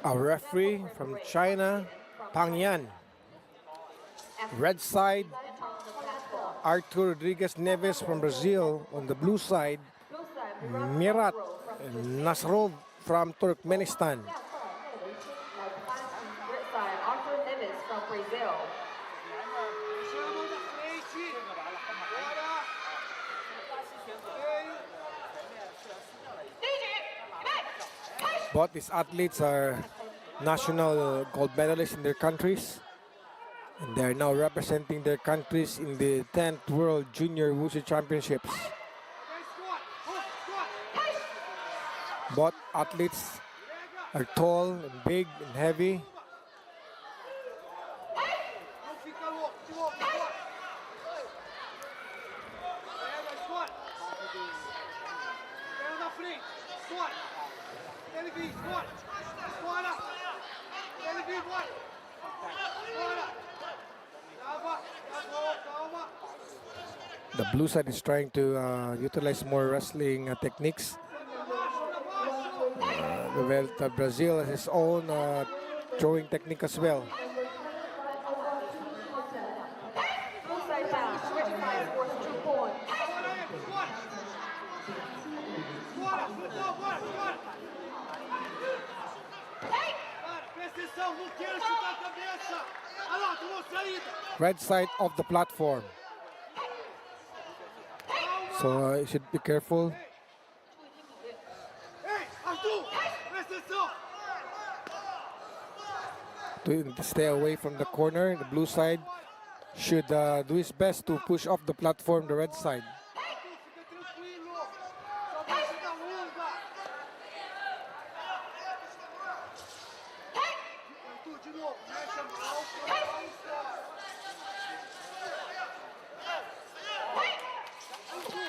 A referee from China, Pang Yan. Red side, Артура Neves from Brazil. On the blue side, Mират and Nazarov from Turkmenistan. Артура Neves from Brazil. Both these athletes are national gold medalists in their countries, and they are now representing their countries in the 10th World Junior Wushu Championships. Both athletes are tall and big and heavy. The blue side is trying to utilize more wrestling techniques. Brazil has its own throwing technique as well. Red side of the platform. So you should be careful. To stay away from the corner. The blue side should do his best to push off the platform, the red side.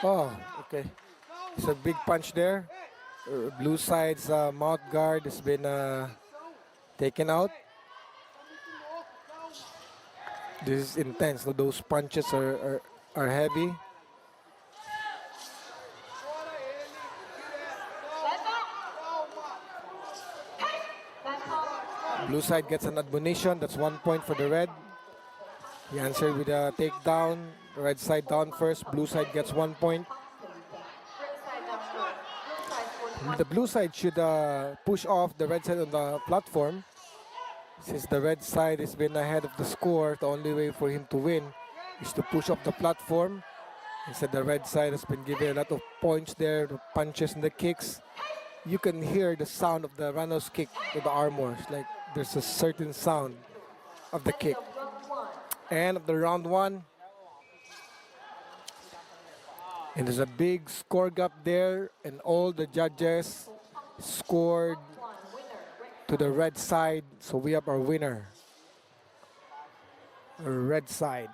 Oh, okay. It's a big punch there. Blue side's mouth guard has been taken out. This is intense. Those punches are heavy. Blue side gets an admonition. That's 1 point for the red. He answered with a takedown. The red side down first. Blue side gets 1 point. The blue side should push off the red side on the platform. Since the red side has been ahead of the score, the only way for him to win is to push off the platform. Instead, the red side has been given a lot of points there, the punches and the kicks. You can hear the sound of the Rano's kick to the armor. It's like there's a certain sound of the kick. End of the round one. And there's a big score gap there, and all the judges scored to the red side, so we have our winner. Red side.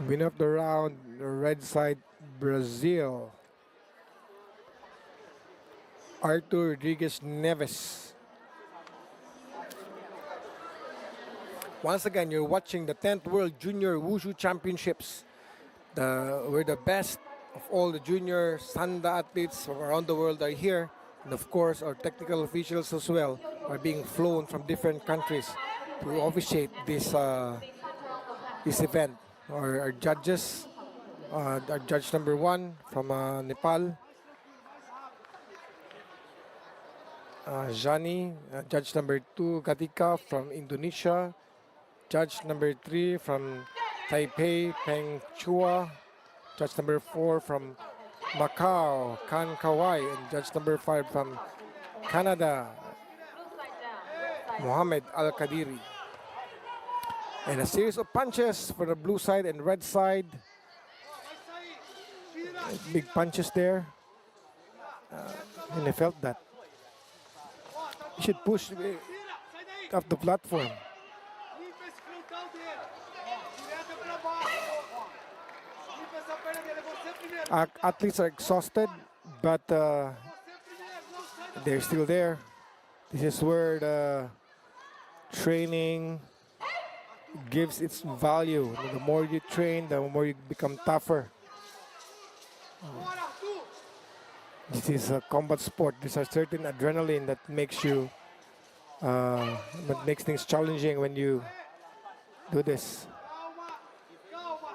Winner of the round, the red side, Brazil. Артура Neves. Once again, you're watching the 10th World Junior Wushu Championships. We're the best of all the junior Sanda athletes from around the world are here. And of course, our technical officials as well are being flown from different countries to officiate this event. Our judges, our judge number 1 from Nepal, Jani, judge number 2, Gatika from Indonesia, judge number 3 from Taipei, Peng Chua, judge number 4 from Macau, Kan Kawai, and judge number 5 from Canada, Mohammed Al-Kadiri. And a series of punches for the blue side and red side. Big punches there. And I felt that. You should push up the platform. Limpa esse frontal dele. Direto pra baixo. Limpa essa perna dele. Você primeiro. Athletes are exhausted, but Você primeiro. Não sai da they're still there. This is where the training gives its value. The more you train, the more you become tougher. Bora, Arthur. This is a combat sport. There's a certain adrenaline that makes you, that makes things challenging when you do this. Calma. Calma.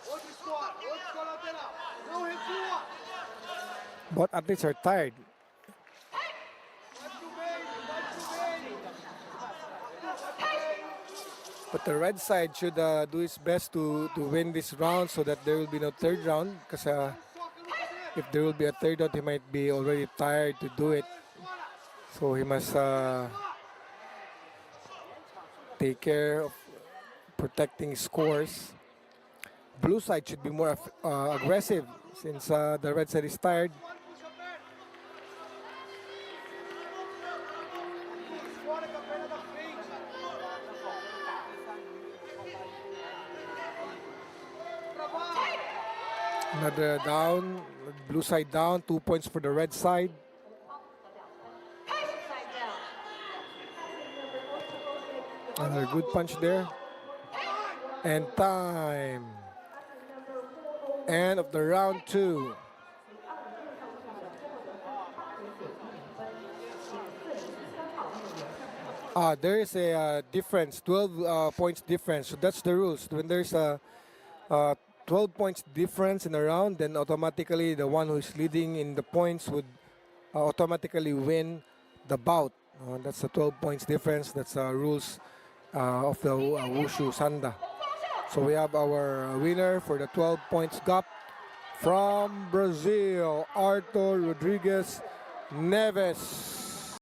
Outro score. Outro score lateral. Não recua. Both athletes are tired. Vai pro meio. Vai pro meio. But the red side should do its best to win this round so that there will be no third round. Because Foca no cadeira. if there will be a third round, he might be already tired to do it. So he must take care of protecting scores. Blue side should be more aggressive since the red side is tired. Puxa a perna. Fora com a perna da frente. Pra baixo. Another down, blue side down, 2 points for the red side. Side down. Another good punch there. And time. End of the round 2. There is a difference, 12 points difference. So that's the rules. When there's a 12 points difference in a round, then automatically the one who is leading in the points would automatically win the bout. That's the 12 points difference. That's the rules of the Wushu Sanda. So we have our winner for the 12 points gap from Brazil, Arthur Rodriguez Neves.